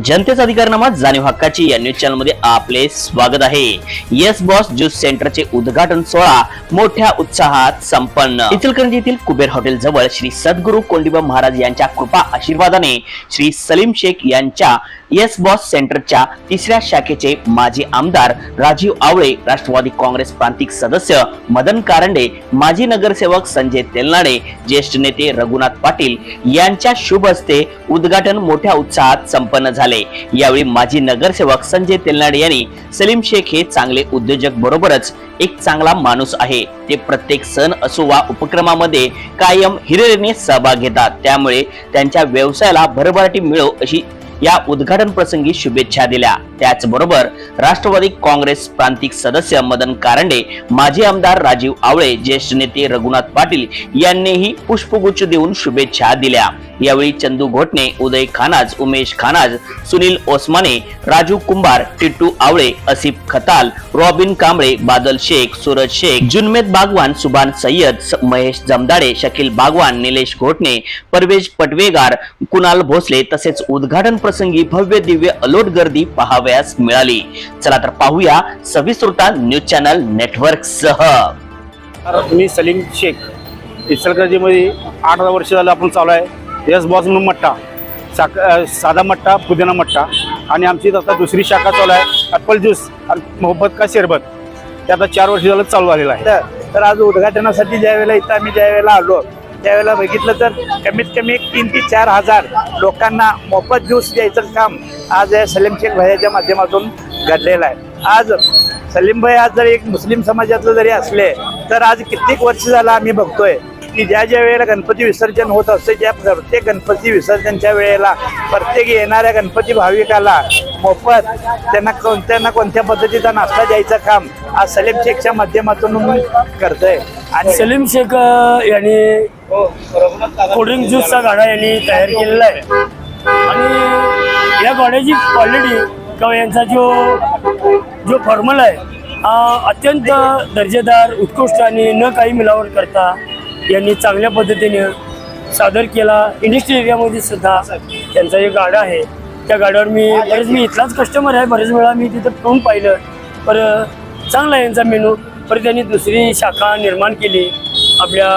जनतेचा अधिकारनामा जाणीव हक्काची या न्यूज चॅनल मध्ये आपले स्वागत आहे। येस बॉस ज्यूस सेंटरचे उद्घाटन सोहळा मोठ्या उत्साहात संपन्न। इचलकरंजी येथील कुबेर हॉटेल जवळ श्री सद्गुरू कोंडिबा महाराज यांच्या कृपा आशीर्वादाने श्री सलीम शेख यांच्या येस बॉस सेंटरच्या तिसऱ्या शाखेचे माजी आमदार राजीव आवळे, राष्ट्रवादी काँग्रेस प्रांतिक सदस्य मदन कारंडे, माजी नगरसेवक संजय तेलनाडे, ज्येष्ठ नेते रघुनाथ पाटील यांच्या शुभ हस्ते उद्घाटन मोठ्या उत्साहात संपन्न झाले। यावेळी माजी नगरसेवक संजय तेलनाडे यांनी सलीम शेख हे चांगले उद्योजक बरोबरच एक चांगला माणूस आहे। ते प्रत्येक सण असो वा उपक्रमामध्ये कायम हिरिरीने सहभाग घेतात, त्यामुळे त्यांच्या व्यवसायाला भरभराटी मिळो अशी या उद्घाटन प्रसंगी शुभेच्छा दिल्या। त्याचबरोबर राष्ट्रवादी काँग्रेस प्रांतिक सदस्य मदन कारंडे, माजी आमदार राजीव आवळे, ज्येष्ठ नेते रघुनाथ पाटील यांनीही पुष्पगुच्छ देऊन शुभेच्छा दिल्या। यावेळी चंदू घोटणे, उदय खानाज, उमेश खानाज, सुनील ओस्माने, राजू कुंभार, टिट्टू आवळे, असिफ खताल, रॉबिन कांबळे, बादल शेख, सूरज शेख, जुनमेद बागवान, सुभान सय्यद, महेश जमदाडे, शकील बागवान, निलेश घोटणे, परवेज पटवेगार, कुणाल भोसले तसेच उद्घाटन प्रसंगी भव्य दिव्य अलोट गर्दी पाहावयास मिळाली। चला तर पाहूया सविस्तर न्यूज चॅनल नेटवर्क सह। मी सलीम शेख, इचलकरंजी मध्ये 8 वर्ष झालं आपण चालू आहे। यस बॉस म्हणून मट्टा, साधा मट्टा, पुदिना मट्टा, आणि आमची आता दुसरी शाखा चालू आहे ॲपल ज्यूस आणि मोहब्बत का शरबत, ते आता 4 वर्ष झालं चालू झालेलं आहे। तर आज उद्घाटनासाठी ज्यावेळेला इथं आम्ही ज्यावेळेला आलो त्यावेळेला बघितलं तर कमीत कमी 3 ते 4 हजार लोकांना मोफत ज्यूस द्यायचं काम आज या सलीम शेख भैयाच्या माध्यमातून घडलेलं आहे। आज सलीम भाई आज जर एक मुस्लिम समाजातलं जरी असले तर आज कित्येक वर्ष झालं आम्ही बघतोय की ज्या वेळेला गणपती विसर्जन होत असते त्या प्रत्येक गणपती विसर्जनच्या वेळेला प्रत्येक येणाऱ्या गणपती भाविकाला मोफत त्यांना कोणत्या पद्धतीचा नाश्ता द्यायचं काम आज सलीम शेखच्या माध्यमातून करतोय। आणि सलीम शेख यांनी कोल्ड्रिंक ज्यूसचा गाडा यांनी तयार केलेला आहे आणि या गाड्याची क्वालिटी किंवा यांचा जो फॉर्म्युला आहे अत्यंत दर्जेदार, उत्कृष्ट आणि न काही मिलावट करता यांनी चांगल्या पद्धतीने सादर केला। इंडस्ट्री एरियामध्ये सुद्धा त्यांचा एक गाडा आहे, त्या गाड्यावर मी इथलाच कस्टमर आहे, बरेच वेळा मी तिथं पिऊन पाहिलं, पर चांगला आहे यांचा मेनू। परत त्यांनी दुसरी शाखा निर्माण केली आपल्या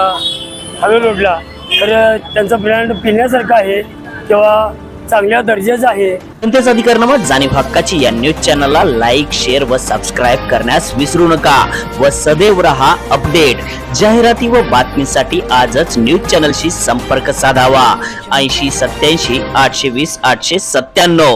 हावे रोडला, तर त्यांचा ब्रँड पिण्यासारखा आहे किंवा चांगल्या दर्जाचा आहे। जनतेचा अधिकारनामा जाणीव हक्काची या न्यूज चॅनलला लाईक, शेअर व सबस्क्राईब करण्यास विसरू नका व सदैव रहा अपडेट। जाहिराती व बातमीसाठी आजच न्यूज चॅनलशी संपर्क साधावा। 80 87 820 897।